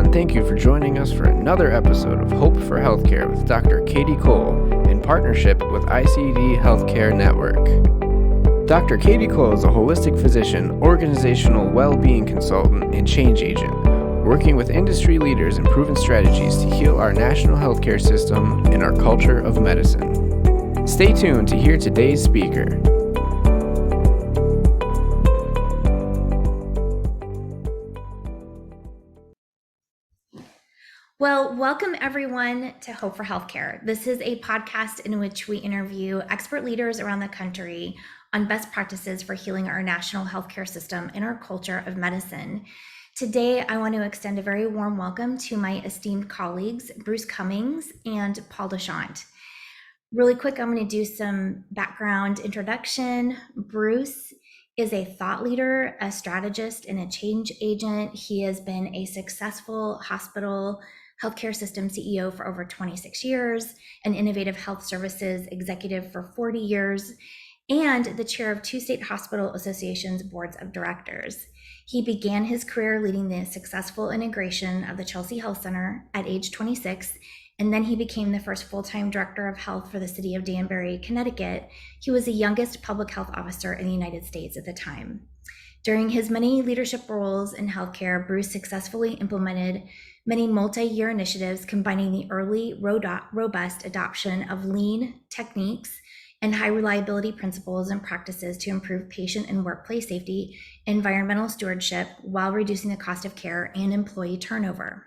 and thank you for joining us for another episode of Hope for Healthcare with Dr. Katie Cole in partnership with ICD Healthcare Network. Dr. Katie Cole is a holistic physician, organizational well-being consultant, and change agent, working with industry leaders in proven strategies to heal our national healthcare system and our culture of medicine. Stay tuned to hear today's speaker. Well, welcome everyone to Hope for Healthcare. This is a podcast in which we interview expert leaders around the country on best practices for healing our national healthcare system and our culture of medicine. Today, I want to extend a very warm welcome to my esteemed colleagues, Bruce Cummings and Paul DeChant. Really quick, I'm going to do some background introduction. Bruce is a thought leader, a strategist, and a change agent. He has been a successful hospital healthcare system CEO for over 26 years, an innovative health services executive for 40 years, and the chair of 2 state hospital associations boards of directors. He began his career leading the successful integration of the Chelsea Health Center at age 26, and then he became the first full-time director of health for the city of Danbury, Connecticut. He was the youngest public health officer in the United States at the time. During his many leadership roles in healthcare, Bruce successfully implemented many multi-year initiatives combining the early, robust adoption of lean techniques and high reliability principles and practices to improve patient and workplace safety, environmental stewardship, while reducing the cost of care and employee turnover.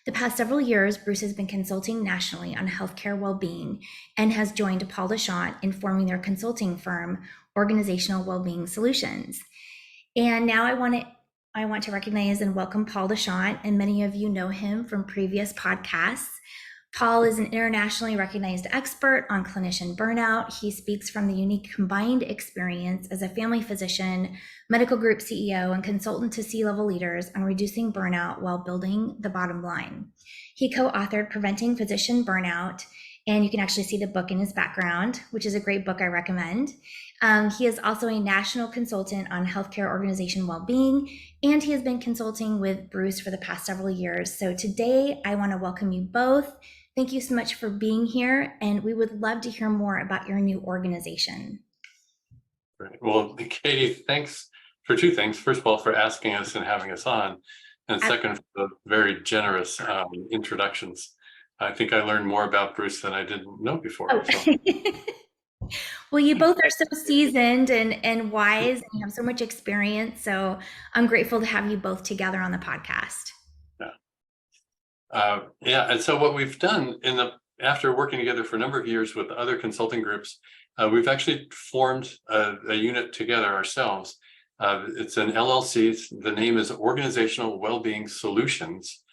The past several years, Bruce has been consulting nationally on healthcare well-being and has joined Paul DeChant in forming their consulting firm, Organizational Wellbeing Solutions. And now I want to recognize and welcome Paul DeChant, and many of you know him from previous podcasts. Paul is an internationally recognized expert on clinician burnout. He speaks from the unique combined experience as a family physician, medical group CEO, and consultant to C-level leaders on reducing burnout while building the bottom line. He co-authored Preventing Physician Burnout, and you can actually see the book in his background, which is a great book I recommend. He is also a national consultant on healthcare organization well-being, and he has been consulting with Bruce for the past several years. So today, I want to welcome you both. Thank you so much for being here, and we would love to hear more about your new organization. Great. Well, Katie, thanks for 2 things. First of all, for asking us and having us on, and second, for the very generous introductions. I think I learned more about Bruce than I didn't know before. Oh. So. Well, you both are so seasoned and wise, and you have so much experience. So I'm grateful to have you both together on the podcast. And so what we've done after working together for a number of years with other consulting groups, we've actually formed a unit together ourselves. It's an LLC. The name is Organizational Wellbeing Solutions,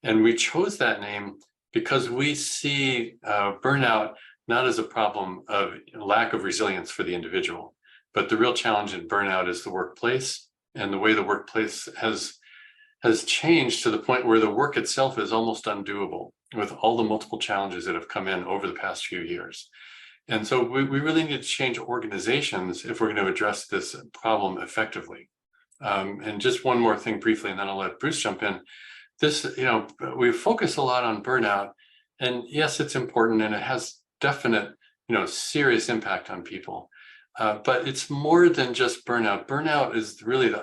and we chose that name because we see burnout not as a problem of lack of resilience for the individual, but the real challenge in burnout is the workplace, and the way the workplace has changed to the point where the work itself is almost undoable with all the multiple challenges that have come in over the past few years. And so we really need to change organizations if we're going to address this problem effectively. And just one more thing briefly, and then I'll let Bruce jump in. We focus a lot on burnout, and yes, it's important and it has definite, serious impact on people. But it's more than just burnout. Burnout is really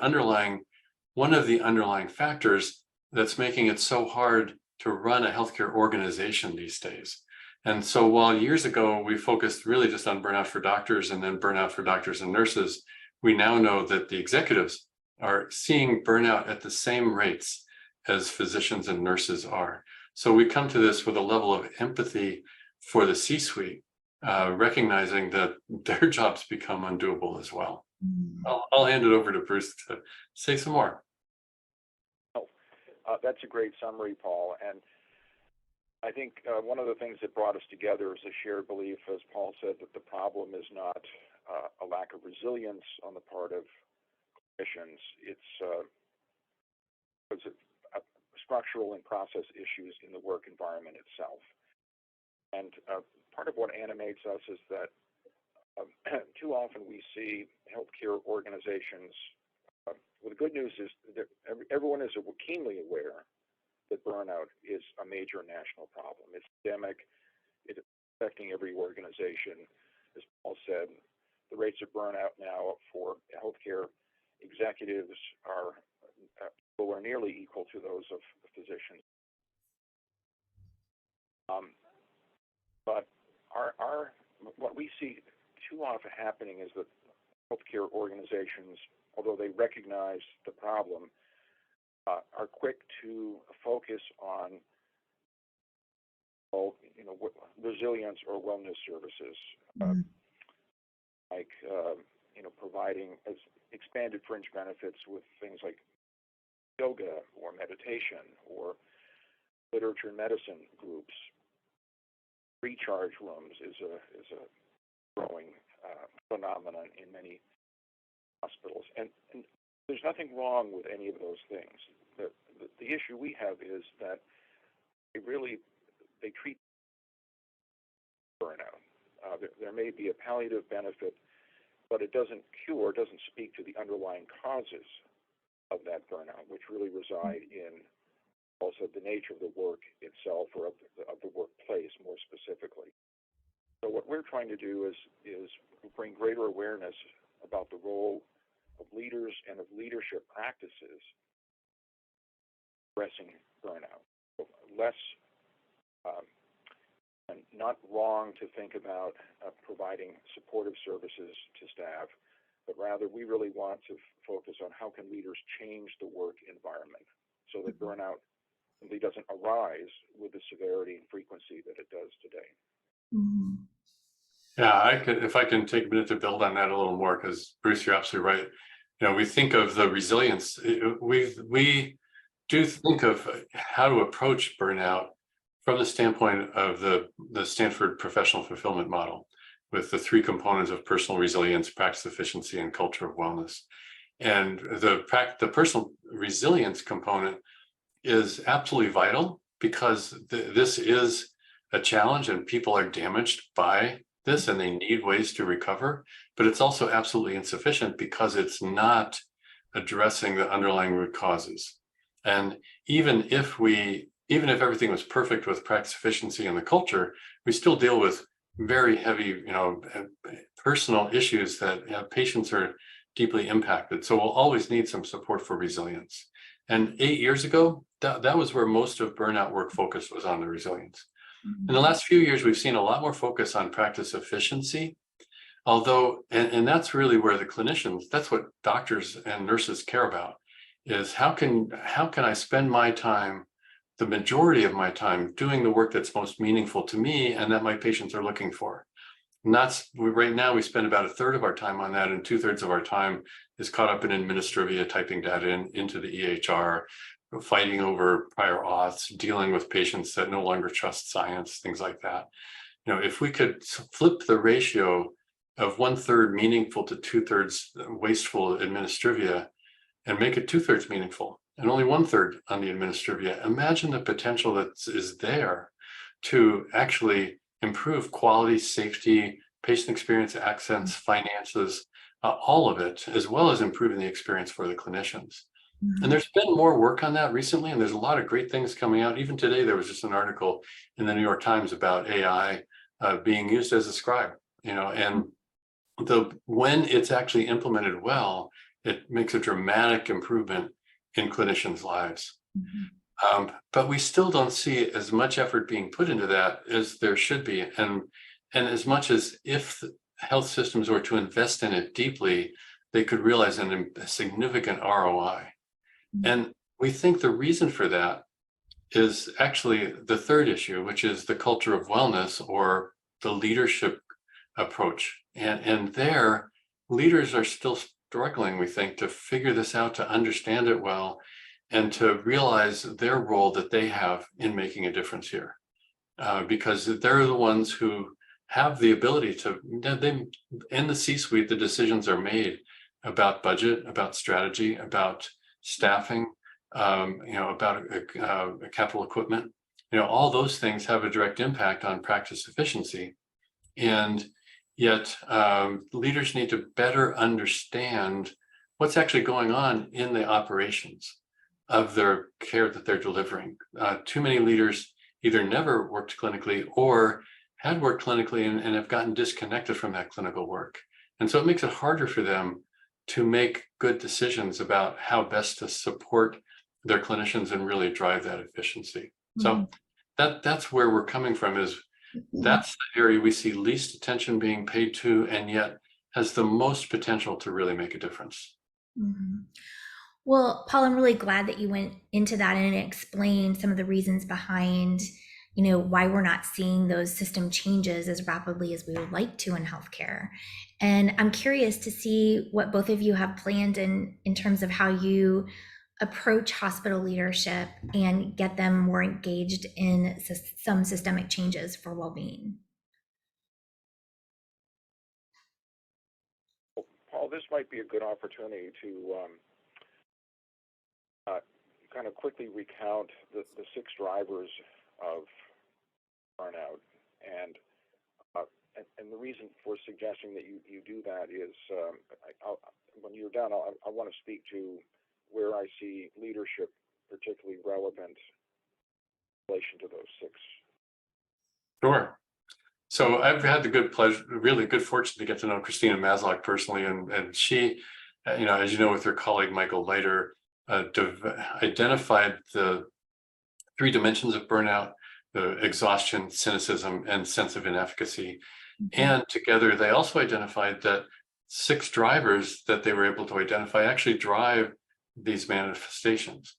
one of the underlying factors that's making it so hard to run a healthcare organization these days. And so while years ago we focused really just on burnout for doctors and then burnout for doctors and nurses, we now know that the executives are seeing burnout at the same rates as physicians and nurses are. So we come to this with a level of empathy for the C-suite, recognizing that their jobs become undoable as well. I'll hand it over to Bruce to say some more. That's a great summary, Paul. And I think one of the things that brought us together is a shared belief, as Paul said, that the problem is not a lack of resilience on the part of clinicians. It's structural and process issues in the work environment itself. And part of what animates us is that too often we see healthcare organizations. Well, the good news is that everyone is keenly aware that burnout is a major national problem. It's endemic. It's affecting every organization. As Paul said, the rates of burnout now for healthcare executives are nearly equal to those of physicians. But what we see too often happening is that healthcare organizations, although they recognize the problem, are quick to focus on, resilience or wellness services, like providing expanded fringe benefits with things like yoga or meditation or literature and medicine groups. Recharge rooms is a growing phenomenon in many hospitals, and there's nothing wrong with any of those things. The issue we have is that they treat burnout. There may be a palliative benefit, but it doesn't speak to the underlying causes of that burnout, which really reside in also the nature of the work itself, or of the workplace more specifically. So what we're trying to do is bring greater awareness about the role of leaders and of leadership practices addressing burnout. So less and not wrong to think about providing supportive services to staff, but rather we really want to focus on how can leaders change the work environment so that burnout simply doesn't arise with the severity and frequency that it does today. Mm-hmm. Yeah, if I can take a minute to build on that a little more, because Bruce, you're absolutely right. We think of the resilience. We do think of how to approach burnout from the standpoint of the Stanford professional fulfillment model, with the three components of personal resilience, practice efficiency, and culture of wellness. And the personal resilience component is absolutely vital, because this is a challenge and people are damaged by this and they need ways to recover, but it's also absolutely insufficient because it's not addressing the underlying root causes. And even if everything was perfect with practice efficiency and the culture, we still deal with very heavy, personal issues that patients are deeply impacted. So we'll always need some support for resilience. And 8 years ago, that was where most of burnout work focus was, on the resilience. In the last few years, we've seen a lot more focus on practice efficiency, although, and that's really where the clinicians, that's what doctors and nurses care about, is how can I spend my time, the majority of my time, doing the work that's most meaningful to me and that my patients are looking for. And right now we spend about a third of our time on that, and 2/3 of our time is caught up in administrivia, typing data into the EHR, fighting over prior auths, dealing with patients that no longer trust science, things like that. If we could flip the ratio of 1/3 meaningful to 2/3 wasteful administrivia and make it 2/3 meaningful and only 1/3 on the administrivia, imagine the potential that is there to actually improve quality, safety, patient experience, access, finances, all of it, as well as improving the experience for the clinicians. And there's been more work on that recently, and there's a lot of great things coming out. Even today, there was just an article in the New York Times about AI being used as a scribe, and when it's actually implemented well, it makes a dramatic improvement in clinicians' lives. But we still don't see as much effort being put into that as there should be. And as much as if health systems were to invest in it deeply, they could realize a significant ROI. And we think the reason for that is actually the third issue, which is the culture of wellness, or the leadership approach. And there, leaders are still struggling, we think, to figure this out, to understand it well, and to realize their role that they have in making a difference here. Because they're the ones who have the ability to, in the C-suite, the decisions are made about budget, about strategy, about staffing, about capital equipment. All those things have a direct impact on practice efficiency. And yet leaders need to better understand what's actually going on in the operations. of their care that they're delivering. Too many leaders either never worked clinically or had worked clinically and have gotten disconnected from that clinical work. And so it makes it harder for them to make good decisions about how best to support their clinicians and really drive that efficiency. So that's where we're coming from, is that's the area we see least attention being paid to, and yet has the most potential to really make a difference. Mhm. Well, Paul, I'm really glad that you went into that and explained some of the reasons behind, why we're not seeing those system changes as rapidly as we would like to in healthcare. And I'm curious to see what both of you have planned in terms of how you approach hospital leadership and get them more engaged in some systemic changes for well-being. Paul, this might be a good opportunity to kind of quickly recount the 6 drivers of burnout. And the reason for suggesting that you do that is when you're done, I want to speak to where I see leadership particularly relevant in relation to those 6. Sure. So I've had the good pleasure, really good fortune to get to know Christina Masloch personally, and she, as you know, with her colleague Michael Leiter, identified the 3 dimensions of burnout: the exhaustion, cynicism, and sense of inefficacy. And together, they also identified that 6 drivers that they were able to identify actually drive these manifestations.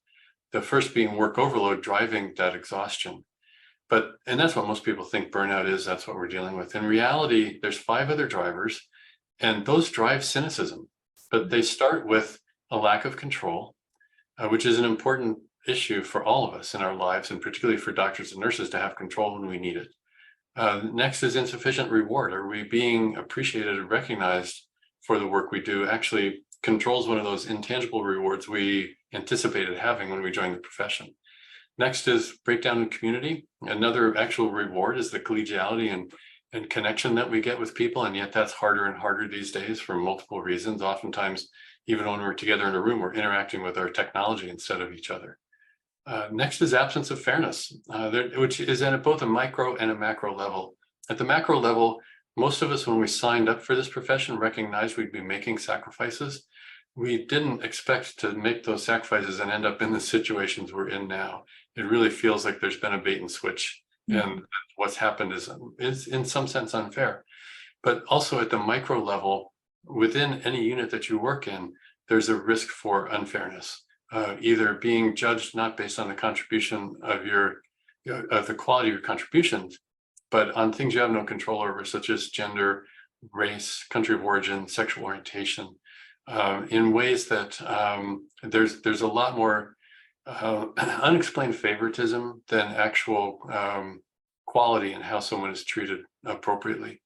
The first being work overload, driving that exhaustion. And that's what most people think burnout is. That's what we're dealing with. In reality, there's 5 other drivers, and those drive cynicism. But they start with a lack of control, which is an important issue for all of us in our lives, and particularly for doctors and nurses to have control when we need it. Next is insufficient reward. Are we being appreciated and recognized for the work we do? Actually controls one of those intangible rewards we anticipated having when we joined the profession. Next is breakdown in community. Another actual reward is the collegiality and connection that we get with people, and yet that's harder and harder these days for multiple reasons. Oftentimes, even when we're together in a room, we're interacting with our technology instead of each other. Next is absence of fairness, which is at both a micro and a macro level. At the macro level, most of us, when we signed up for this profession, recognized we'd be making sacrifices. We didn't expect to make those sacrifices and end up in the situations we're in now. It really feels like there's been a bait and switch, and what's happened is in some sense unfair. But also at the micro level, within any unit that you work in, there's a risk for unfairness. Either being judged not based on the contribution of the quality of your contributions, but on things you have no control over, such as gender, race, country of origin, sexual orientation, in ways that there's a lot more unexplained favoritism than actual quality in how someone is treated appropriately.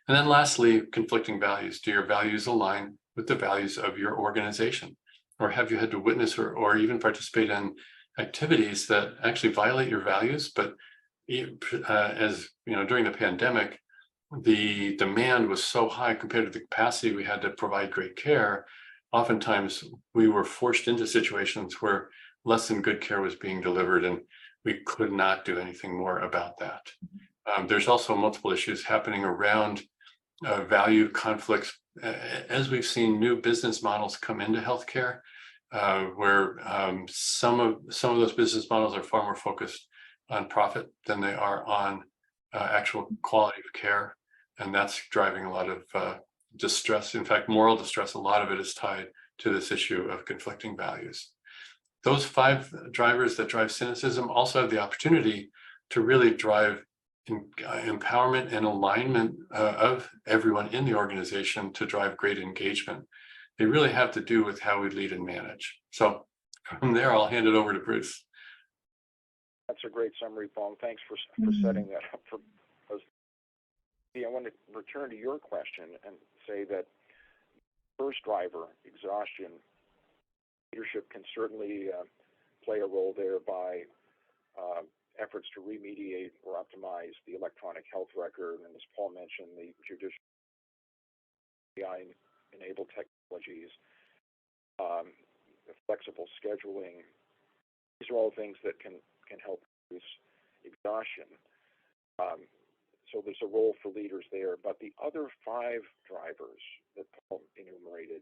And then lastly, conflicting values. Do your values align with the values of your organization? Or have you had to witness or even participate in activities that actually violate your values? But as you know, during the pandemic, the demand was so high compared to the capacity we had to provide great care. Oftentimes, we were forced into situations where less than good care was being delivered, and we could not do anything more about that. There's also multiple issues happening around value conflicts, as we've seen new business models come into healthcare, where some of those business models are far more focused on profit than they are on actual quality of care, and that's driving a lot of distress. In fact, moral distress. A lot of it is tied to this issue of conflicting values. Those 5 drivers that drive cynicism also have the opportunity to really drive empowerment and alignment of everyone in the organization to drive great engagement. They really have to do with how we lead and manage. So from there, I'll hand it over to Bruce. That's a great summary, Paul. Thanks for setting that up for us. I want to return to your question and say that first driver, exhaustion, leadership can certainly play a role there by efforts to remediate or optimize the electronic health record, and as Paul mentioned, the judicial AI-enabled technologies, the flexible scheduling, These are all things that can help reduce exhaustion. So there's a role for leaders there, but the other 5 drivers that Paul enumerated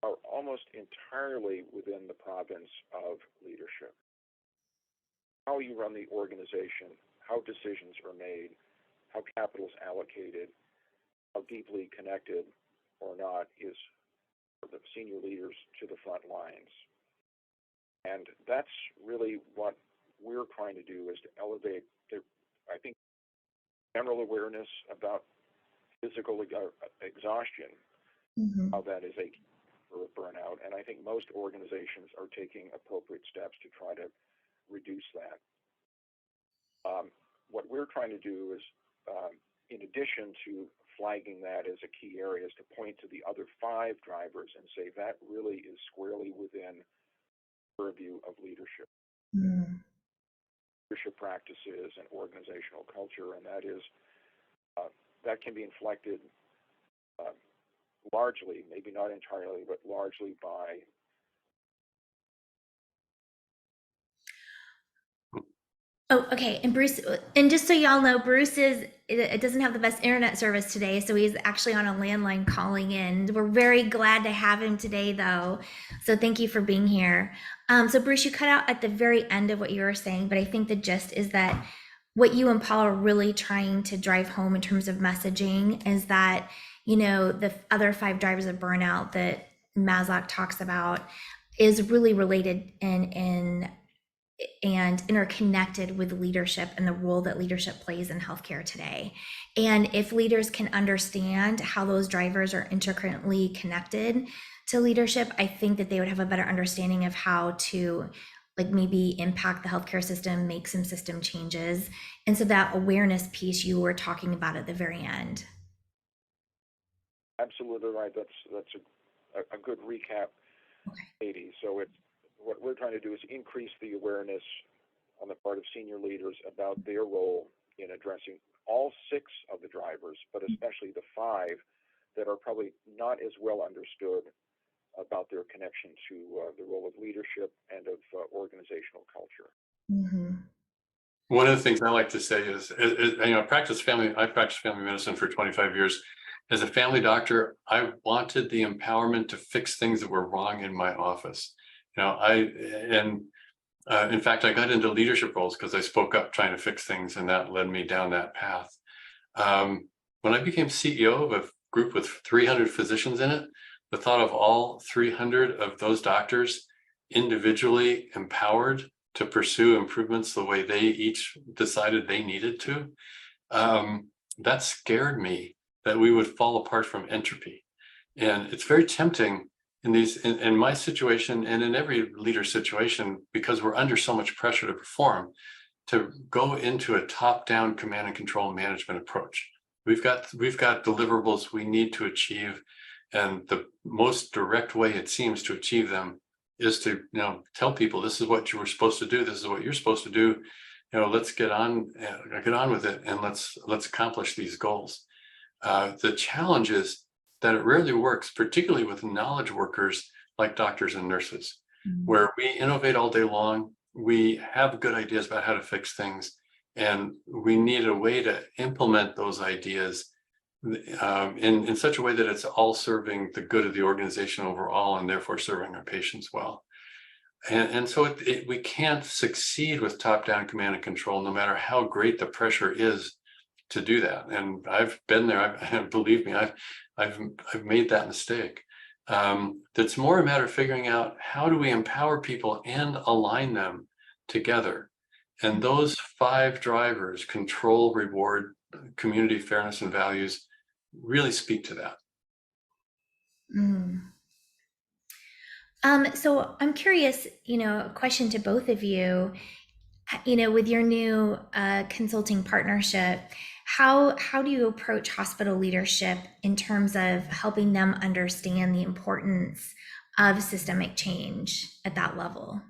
are almost entirely within the province of leadership. How you run the organization, how decisions are made, how capital is allocated, how deeply connected or not is the senior leaders to the front lines. And that's really what we're trying to do, is to elevate I think, general awareness about physical exhaustion, how that is a key for burnout. And I think most organizations are taking appropriate steps to try to reduce that. What we're trying to do is, in addition to flagging that as a key area, is to point to the other 5 drivers and say that really is squarely within the purview of leadership. Leadership practices and organizational culture, and that is that can be inflected largely, maybe not entirely, but largely by Oh, okay. And Bruce, and just so y'all know, it doesn't have the best internet service today, so he's actually on a landline calling in. We're very glad to have him today, though. So thank you for being here. So Bruce, you cut out at the very end of what you were saying, but I think the gist is that what you and Paul are really trying to drive home in terms of messaging is that, the other 5 drivers of burnout that Maslow talks about is really related and interconnected with leadership and the role that leadership plays in healthcare today. And if leaders can understand how those drivers are intricately connected to leadership, I think that they would have a better understanding of how to maybe impact the healthcare system, make some system changes. And so that awareness piece you were talking about at the very end. Absolutely right. That's a good recap, Katie. So what we're trying to do is increase the awareness on the part of senior leaders about their role in addressing all 6 of the drivers, but especially the 5 that are probably not as well understood about their connection to the role of leadership and of organizational culture. One of the things I like to say is I practiced family medicine for 25 years. As a family doctor, I wanted the empowerment to fix things that were wrong in my office. In fact, I got into leadership roles because I spoke up trying to fix things, and that led me down that path. When I became CEO of a group with 300 physicians in it, the thought of all 300 of those doctors individually empowered to pursue improvements the way they each decided they needed to, that scared me that we would fall apart from entropy. And it's very tempting in my situation and in every leader situation, because we're under so much pressure to perform, to go into a top-down command and control management approach. We've got deliverables we need to achieve, and the most direct way it seems to achieve them is to tell people, this is what you were supposed to do, this is what you're supposed to do. Let's get on with it, and let's accomplish these goals. The challenge is that it rarely works, particularly with knowledge workers like doctors and nurses, where we innovate all day long. We have good ideas about how to fix things, and we need a way to implement those ideas in such a way that it's all serving the good of the organization overall, and therefore serving our patients well. And so we can't succeed with top-down command and control, no matter how great the pressure is to do that. And I've been there. Believe me, I've made that mistake. That's more a matter of figuring out, how do we empower people and align them together? And those 5 drivers, control, reward, community, fairness, and values, really speak to that. So I'm curious, a question to both of you, with your new consulting partnership, how do you approach hospital leadership in terms of helping them understand the importance of systemic change at that level?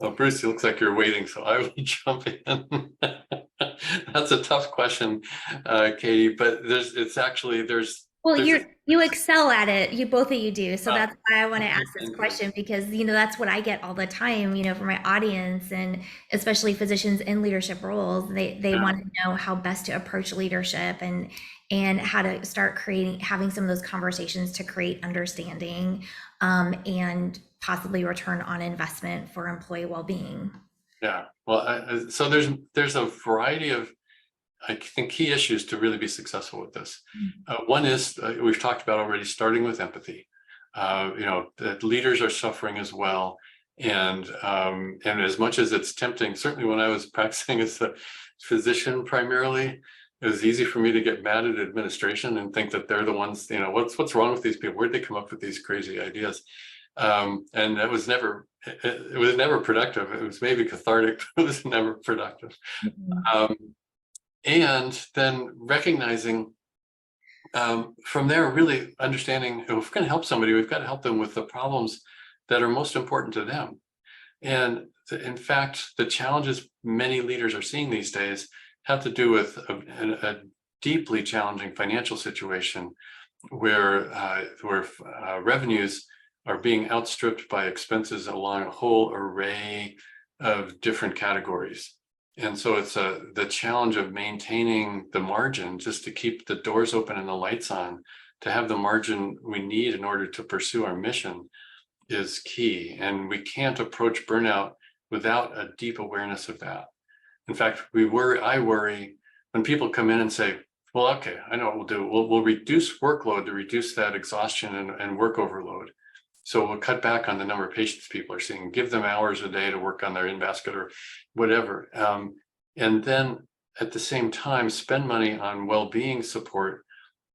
Oh, Bruce, it looks like you're waiting, so I will jump in. That's a tough question, Katie, but there's Well, there's a you excel at it. You both of you do. So uh, that's why I want to ask this thank you. question because that's what I get all the time, from my audience and especially physicians in leadership roles. They Yeah. want to know how best to approach leadership and how to start having some of those conversations to create understanding and possibly return on investment for employee well-being. Yeah. Well, so there's a variety of, I think, key issues to really be successful with this. One is we've talked about already, starting with empathy. That leaders are suffering as well, and as much as it's tempting, certainly when I was practicing as a physician primarily, it was easy for me to get mad at administration and think that they're the ones. What's wrong with these people? Where'd they come up with these crazy ideas? And it was never productive. It was maybe cathartic, but it was never productive. Um, and then recognizing from there, really understanding if we're going to help somebody, we've got to help them with the problems that are most important to them. And in fact, the challenges many leaders are seeing these days have to do with a deeply challenging financial situation where revenues are being outstripped by expenses along a whole array of different categories. And so it's the challenge of maintaining the margin just to keep the doors open and the lights on, to have the margin we need in order to pursue our mission is key. And we can't approach burnout without a deep awareness of that. In fact, I worry when people come in and say, well, okay, I know what we'll do. We'll reduce workload to reduce that exhaustion and work overload. So we'll cut back on the number of patients people are seeing, give them hours a day to work on their in-basket or whatever. And then at the same time, spend money on well-being support.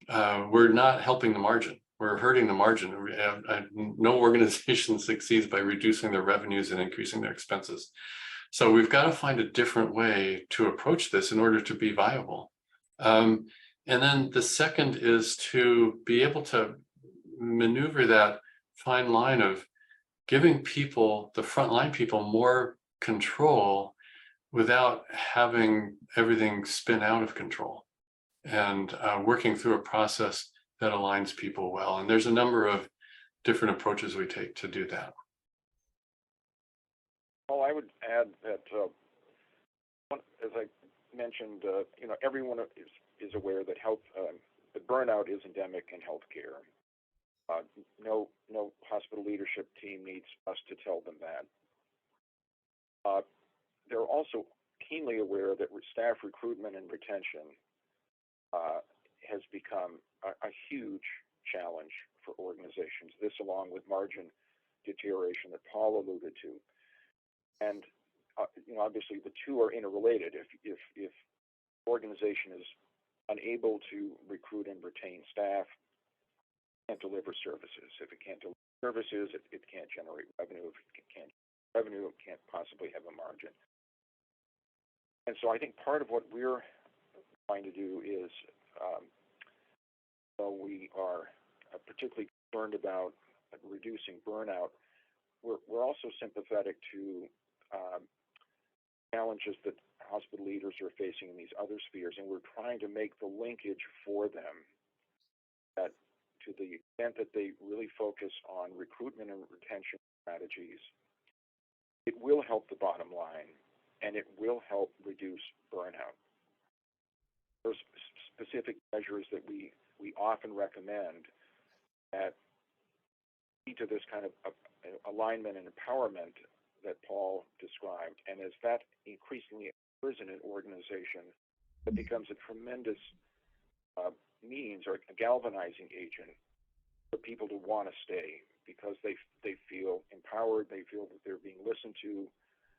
We're not helping the margin. We're hurting the margin. No organization succeeds by reducing their revenues and increasing their expenses. So we've got to find a different way to approach this in order to be viable. And then the second is to be able to maneuver that fine line of giving people, the frontline people, more control without having everything spin out of control, and working through a process that aligns people well. And there's a number of different approaches we take to do that. Well, I would add that, as I mentioned, everyone is aware that that burnout is endemic in healthcare. No hospital leadership team needs us to tell them that. They're also keenly aware that staff recruitment and retention has become a huge challenge for organizations. This, along with margin deterioration that Paul alluded to, and obviously the two are interrelated. If organization is unable to recruit and retain staff, it can't deliver services. If it can't deliver services, it can't generate revenue. If it can't generate revenue, it can't possibly have a margin. And so I think part of what we're trying to do is, though we are particularly concerned about reducing burnout, we're also sympathetic to challenges that hospital leaders are facing in these other spheres, and we're trying to make the linkage for them that to the extent that they really focus on recruitment and retention strategies, it will help the bottom line and it will help reduce burnout. There's specific measures that we often recommend that lead to this kind of alignment and empowerment that Paul described. And as that increasingly occurs in an organization, it becomes a tremendous means or a galvanizing agent for people to want to stay because they feel empowered, they feel that they're being listened to.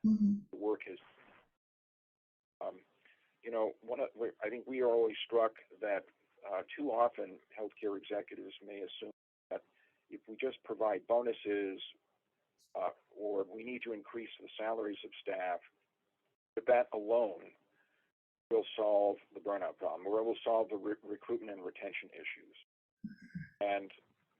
The work has, I think we are always struck that too often healthcare executives may assume that if we just provide bonuses or we need to increase the salaries of staff, that alone will solve the burnout problem, or it will solve the recruitment and retention issues. And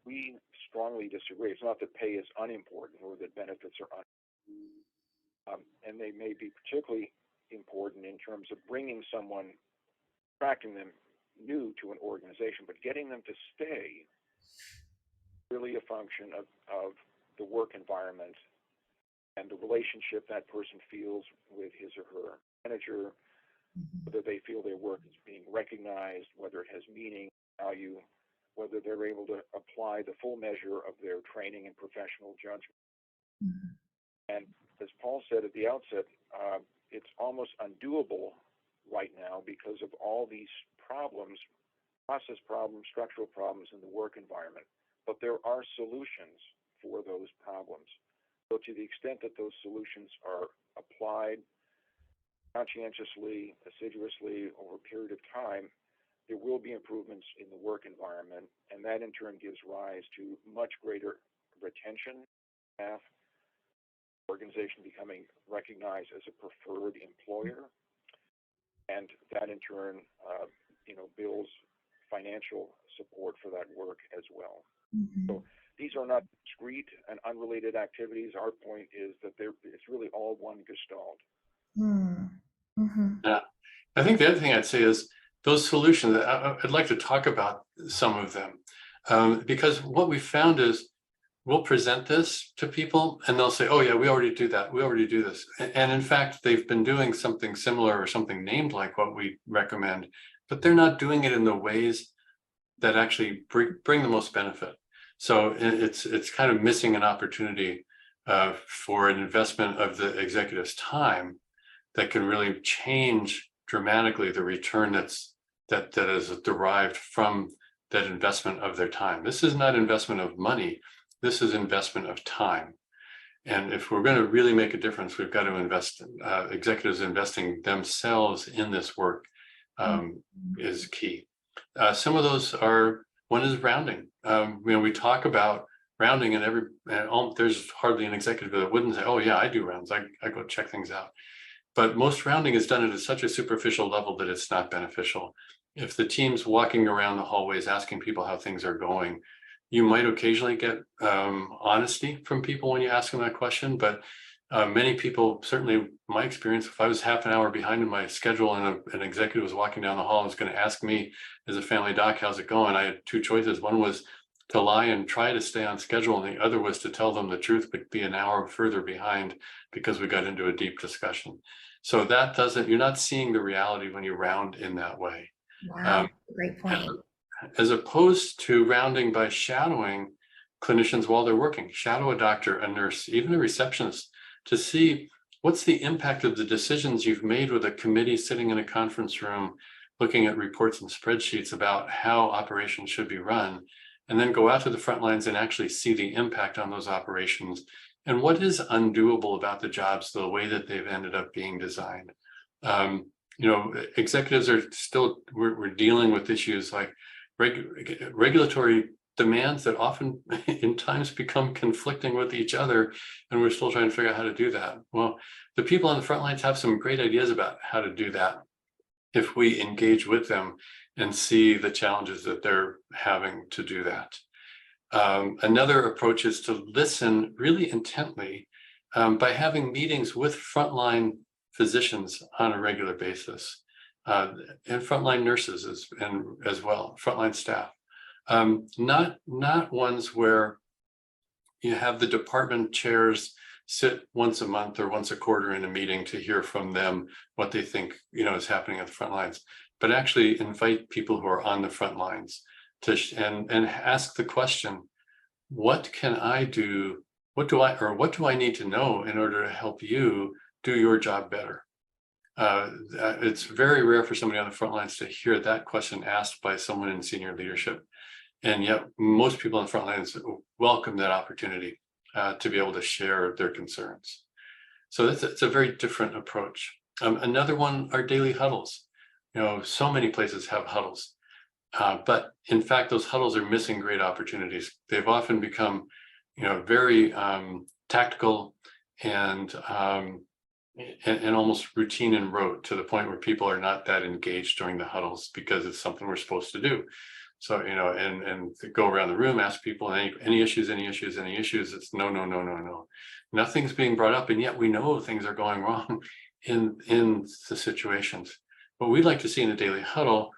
we strongly disagree. It's not that pay is unimportant or that benefits are unimportant. And they may be particularly important in terms of bringing someone, attracting them, new to an organization, but getting them to stay really a function of the work environment and the relationship that person feels with his or her manager, whether they feel their work is being recognized, whether it has meaning, value, whether they're able to apply the full measure of their training and professional judgment. And as Paul said at the outset, it's almost undoable right now because of all these problems, process problems, structural problems in the work environment. But there are solutions for those problems. So to the extent that those solutions are applied conscientiously, assiduously over a period of time, there will be improvements in the work environment, and that in turn gives rise to much greater retention of staff, organization becoming recognized as a preferred employer, and that in turn, builds financial support for that work as well. So these are not discrete and unrelated activities. Our point is that it's really all one gestalt. Yeah, I think the other thing I'd say is those solutions. I'd like to talk about some of them because what we found is we'll present this to people and they'll say, oh yeah, we already do that. We already do this. And in fact, they've been doing something similar or something named like what we recommend, but they're not doing it in the ways that actually bring the most benefit. So it's kind of missing an opportunity for an investment of the executive's time that can really change dramatically the return that is derived from that investment of their time. This is not investment of money. This is investment of time. And if we're going to really make a difference, we've got to invest, executives investing themselves in this work is key. Some of those are, one is rounding. We talk about rounding and there's hardly an executive that wouldn't say, oh yeah, I do rounds. I go check things out. But most rounding is done at such a superficial level that it's not beneficial. If the team's walking around the hallways asking people how things are going, you might occasionally get honesty from people when you ask them that question, but many people, certainly my experience, if I was half an hour behind in my schedule and an executive was walking down the hall and was going to ask me as a family doc, how's it going? I had two choices. One was to lie and try to stay on schedule, and the other was to tell them the truth, but be an hour further behind because we got into a deep discussion. So you're not seeing the reality when you round in that way. Wow, great point. As opposed to rounding by shadowing clinicians while they're working, shadow a doctor, a nurse, even a receptionist, to see what's the impact of the decisions you've made with a committee sitting in a conference room, looking at reports and spreadsheets about how operations should be run, and then go out to the front lines and actually see the impact on those operations and what is undoable about the jobs, the way that they've ended up being designed. Executives are still, we're dealing with issues like regulatory demands that often in times become conflicting with each other, and we're still trying to figure out how to do that. Well, the people on the front lines have some great ideas about how to do that if we engage with them and see the challenges that they're having to do that. Another approach is to listen really intently by having meetings with frontline physicians on a regular basis, and frontline nurses as well, frontline staff. Not ones where you have the department chairs sit once a month or once a quarter in a meeting to hear from them what they think is happening at the front lines, but actually invite people who are on the front lines and ask the question, what can I do? What do I need to know in order to help you do your job better? It's very rare for somebody on the front lines to hear that question asked by someone in senior leadership. And yet most people on the front lines welcome that opportunity to be able to share their concerns. So it's a very different approach. Another one are daily huddles. So many places have huddles, but in fact, those huddles are missing great opportunities. They've often become, very tactical and almost routine and rote, to the point where people are not that engaged during the huddles because it's something we're supposed to do. So, and go around the room, ask people, any issues? It's no. Nothing's being brought up, and yet we know things are going wrong in the situations. What we'd like to see in a daily huddle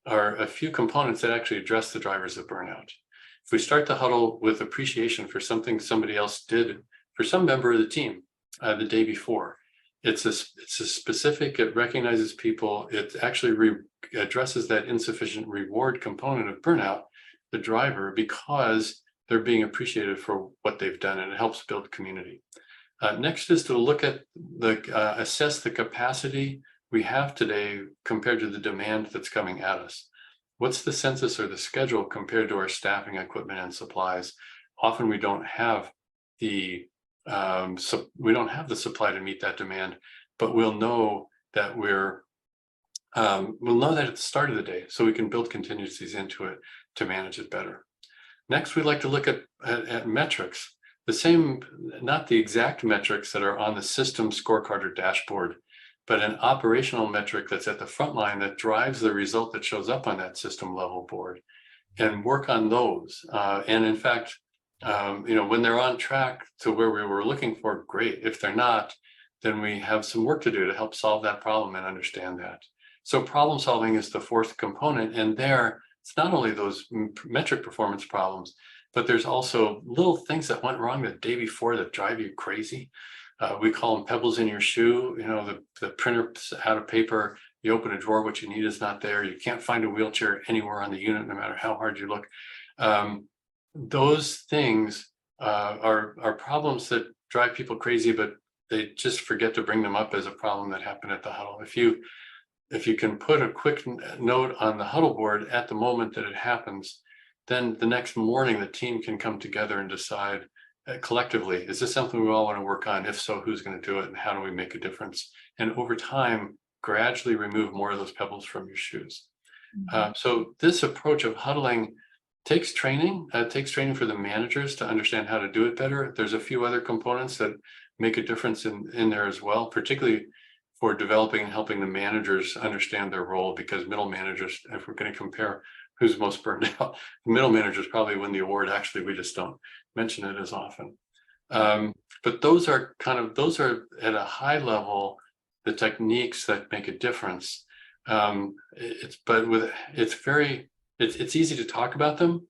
are a few components that actually address the drivers of burnout. If we start the huddle with appreciation for something somebody else did for some member of the team the day before, it's a specific, it recognizes people, it actually addresses that insufficient reward component of burnout, the driver, because they're being appreciated for what they've done, and it helps build community. Next is to look at assess the capacity we have today compared to the demand that's coming at us. What's the census or the schedule compared to our staffing, equipment, and supplies? Often we don't have the supply to meet that demand, but we'll know that we'll know that at the start of the day, so we can build contingencies into it to manage it better. Next, we'd like to look at metrics, the same, not the exact metrics that are on the system scorecard or dashboard, but an operational metric that's at the front line that drives the result that shows up on that system level board, and work on those. And in fact, when they're on track to where we were looking for, great. If they're not, then we have some work to do to help solve that problem and understand that. So problem solving is the fourth component, and there, it's not only those metric performance problems, but there's also little things that went wrong the day before that drive you crazy. We call them pebbles in your shoe. The printer's out of paper, you open a drawer, what you need is not there. You can't find a wheelchair anywhere on the unit, no matter how hard you look. Those things are problems that drive people crazy, but they just forget to bring them up as a problem that happened at the huddle. If you can put a quick note on the huddle board at the moment that it happens, then the next morning the team can come together and decide collectively, is this something we all want to work on? If so, who's going to do it, and how do we make a difference? And over time, gradually remove more of those pebbles from your shoes. So this approach of huddling takes training. It takes training for the managers to understand how to do it better. There's a few other components that make a difference in there as well, particularly for developing and helping the managers understand their role, because middle managers, if we're going to compare who's most burned out, middle managers probably win the award. Actually, we just don't mention it as often. But those are at a high level the techniques that make a difference. It's easy to talk about them.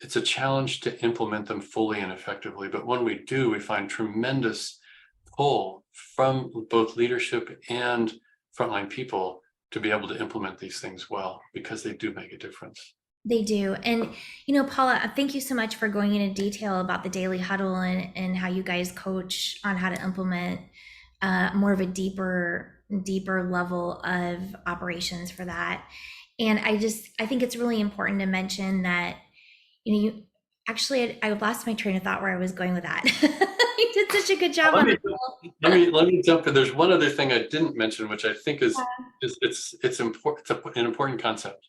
It's a challenge to implement them fully and effectively. But when we do, we find tremendous pull from both leadership and frontline people to be able to implement these things well, because they do make a difference. They do. And, Paula, thank you so much for going into detail about the daily huddle and how you guys coach on how to implement more of a deeper level of operations for that. And I think it's really important to mention that, I lost my train of thought where I was going with that. You did such a good job on it. Let me jump in. There's one other thing I didn't mention, which I think is important. It's an important concept.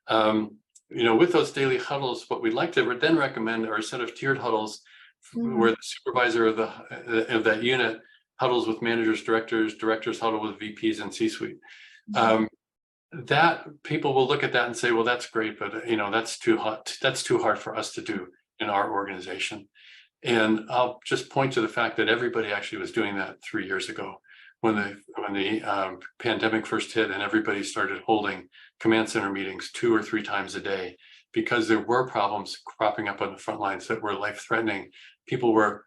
With those daily huddles, what we'd like to then recommend are a set of tiered huddles where the supervisor of that unit huddles with managers, directors huddle with VPs and C-suite. That people will look at that and say, well, that's great, but that's too hard for us to do in our organization. And I'll just point to the fact that everybody actually was doing that 3 years ago when the pandemic first hit, and everybody started holding command center meetings 2 or 3 times a day, because there were problems cropping up on the front lines that were life-threatening. People were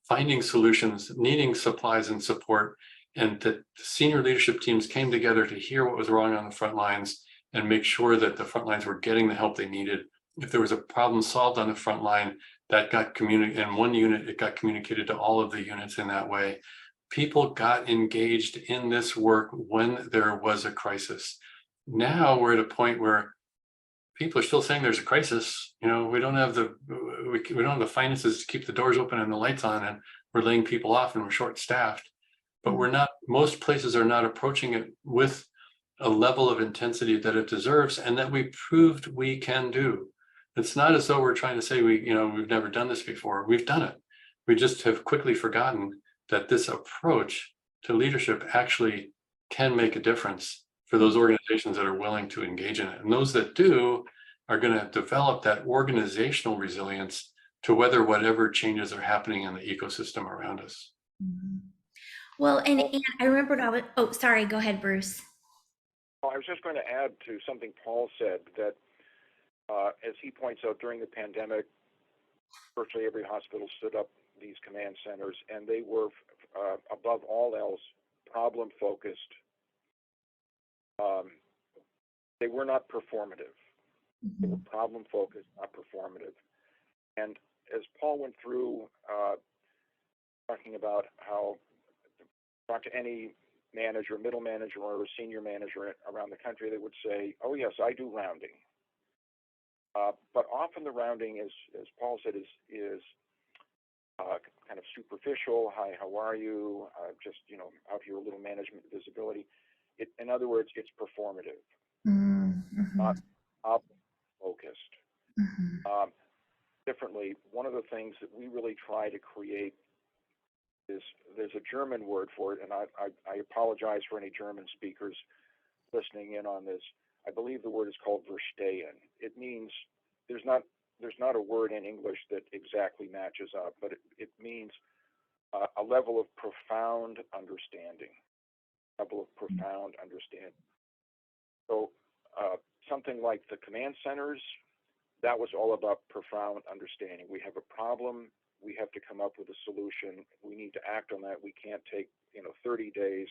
finding solutions, needing supplies and support, and that the senior leadership teams came together to hear what was wrong on the front lines and make sure that the front lines were getting the help they needed. If there was a problem solved on the front line, that got communicated in one unit, it got communicated to all of the units in that way. People got engaged in this work when there was a crisis. Now we're at a point where people are still saying there's a crisis. We don't have the finances to keep the doors open and the lights on, and we're laying people off and we're short-staffed. But most places are not approaching it with a level of intensity that it deserves, and that we proved we can do. It's not as though we're trying to say we've never done this before. We've done it. We just have quickly forgotten that this approach to leadership actually can make a difference for those organizations that are willing to engage in it. And those that do are going to develop that organizational resilience to weather whatever changes are happening in the ecosystem around us. Well, and I remembered sorry, go ahead, Bruce. Well, I was just going to add to something Paul said that, as he points out, during the pandemic, virtually every hospital stood up these command centers, and they were, above all else, problem-focused. They were not performative. They were problem-focused, not performative. And as Paul went through, talking about how, talk to any manager, middle manager, or senior manager around the country, they would say, "Oh yes, I do rounding." But often the rounding is, as Paul said, is kind of superficial. Hi, how are you? Just out here a little management visibility. In other words, it's performative, not focused. Differently, one of the things that we really try to create is, there's a German word for it, and I apologize for any German speakers listening in on this. I believe the word is called Verstehen. It means, there's not a word in English that exactly matches up, but it means a level of profound understanding. So something like the command centers, that was all about profound understanding. We have a problem. We have to come up with a solution. We need to act on that. We can't take 30 days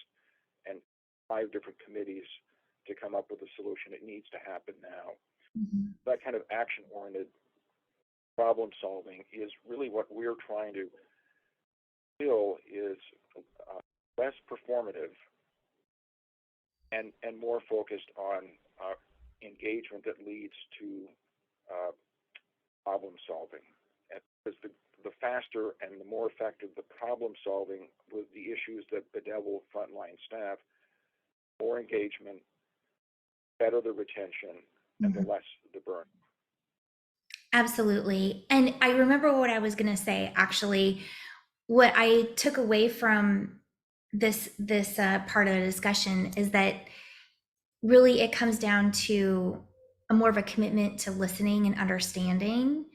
and 5 different committees to come up with a solution. It needs to happen now. That kind of action-oriented problem solving is really what we're trying to feel is less performative and more focused on engagement that leads to problem solving. And because the faster and the more effective the problem solving with the issues that bedevil frontline staff, more engagement, better the retention, and the less the burn. Absolutely. And I remember what I was going to say, actually. What I took away from this part of the discussion is that really it comes down to a more of a commitment to listening and understanding.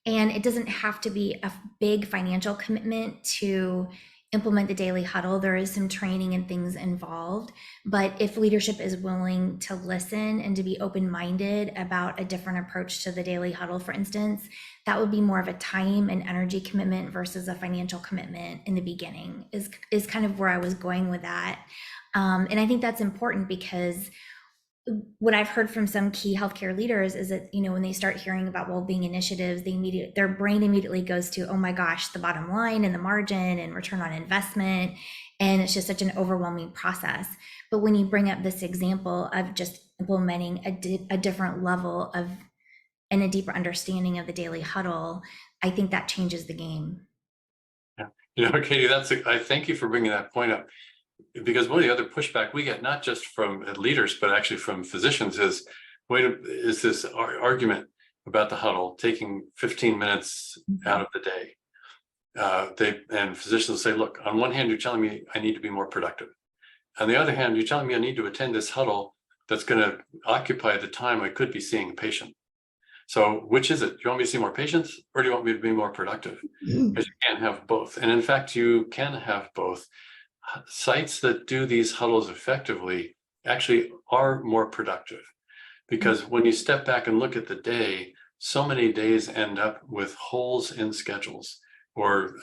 And it doesn't have to be a big financial commitment to implement the daily huddle. There is some training and things involved, but if leadership is willing to listen and to be open-minded about a different approach to the daily huddle, for instance, that would be more of a time and energy commitment versus a financial commitment in the beginning, is kind of where I was going with that. And I think that's important, because what I've heard from some key healthcare leaders is that, when they start hearing about well-being initiatives, their brain immediately goes to, oh my gosh, the bottom line and the margin and return on investment. And it's just such an overwhelming process. But when you bring up this example of just implementing a different level of and a deeper understanding of the daily huddle, I think that changes the game. Yeah, Katie, I thank you for bringing that point up. Because one of the other pushback we get, not just from leaders, but actually from physicians, is this argument about the huddle taking 15 minutes out of the day. And physicians say, look, on one hand, you're telling me I need to be more productive. On the other hand, you're telling me I need to attend this huddle that's going to occupy the time I could be seeing a patient. So which is it? Do you want me to see more patients, or do you want me to be more productive? Because you can't have both. And in fact, you can have both. Sites that do these huddles effectively actually are more productive, because when you step back and look at the day, so many days end up with holes in schedules, or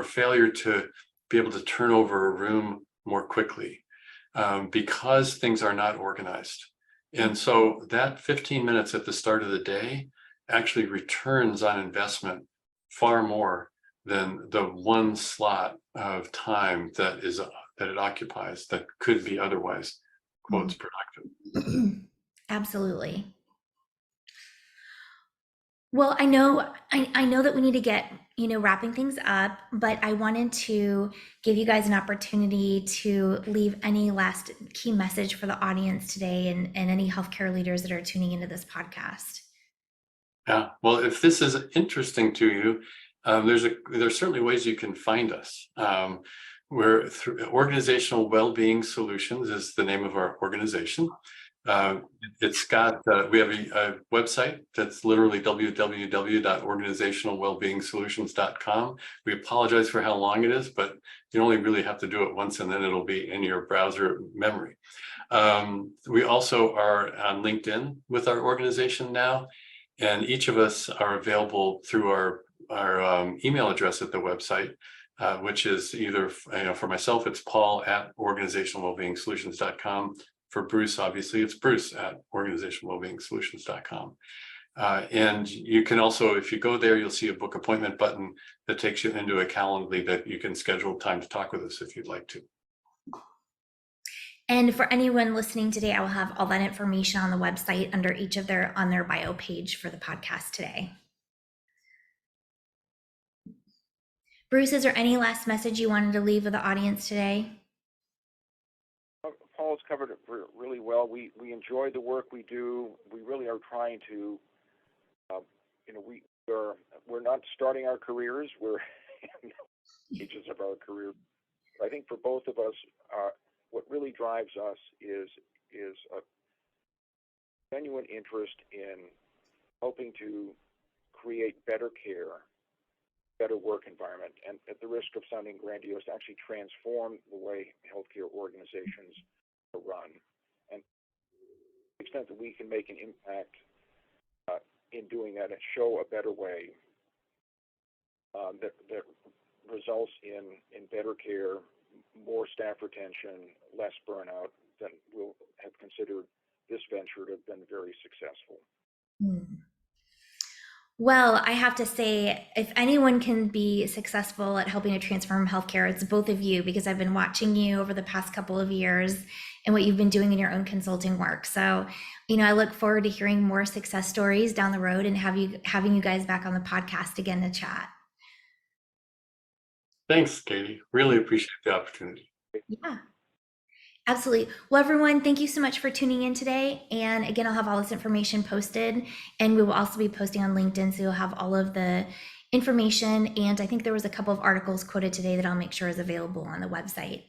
failure to be able to turn over a room more quickly, because things are not organized. And so that 15 minutes at the start of the day actually returns on investment far more than the one slot of time that it occupies that could be otherwise, quotes, productive. Absolutely. Well, I know that we need to get, wrapping things up, but I wanted to give you guys an opportunity to leave any last key message for the audience today, and any healthcare leaders that are tuning into this podcast. Yeah, well, if this is interesting to you, there's certainly ways you can find us. We're Organizational Wellbeing Solutions is the name of our organization. It's got, we have a website that's literally www.organizationalwellbeingsolutions.com. We apologize for how long it is, but you only really have to do it once and then it'll be in your browser memory. We also are on LinkedIn with our organization now, and each of us are available through our email address at the website, which is either, for myself, it's paul@organizationalwellbeingsolutions.com. For Bruce, obviously, it's bruce@organizationalwellbeingsolutions.com. And you can also, if you go there, you'll see a book appointment button that takes you into a Calendly that you can schedule time to talk with us if you'd like to. And for anyone listening today, I will have all that information on the website under each of on their bio page for the podcast today. Bruce, is there any last message you wanted to leave with the audience today? Paul's covered it really well. We enjoy the work we do. We really are trying to, we're not starting our careers. We're in the stages of our career. I think for both of us, what really drives us is a genuine interest in helping to create better care, better work environment, and at the risk of sounding grandiose, to actually transform the way healthcare organizations are run. And to the extent that we can make an impact in doing that and show a better way that results in better care, more staff retention, less burnout, then we'll have considered this venture to have been very successful. Well, I have to say, if anyone can be successful at helping to transform healthcare, it's both of you, because I've been watching you over the past couple of years and what you've been doing in your own consulting work. So, I look forward to hearing more success stories down the road and having you guys back on the podcast again to chat. Thanks, Katie. Really appreciate the opportunity. Yeah. Absolutely. Well, everyone, thank you so much for tuning in today. And again, I'll have all this information posted, and we will also be posting on LinkedIn, so you'll have all of the information. And I think there was a couple of articles quoted today that I'll make sure is available on the website.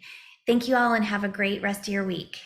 Thank you all, and have a great rest of your week.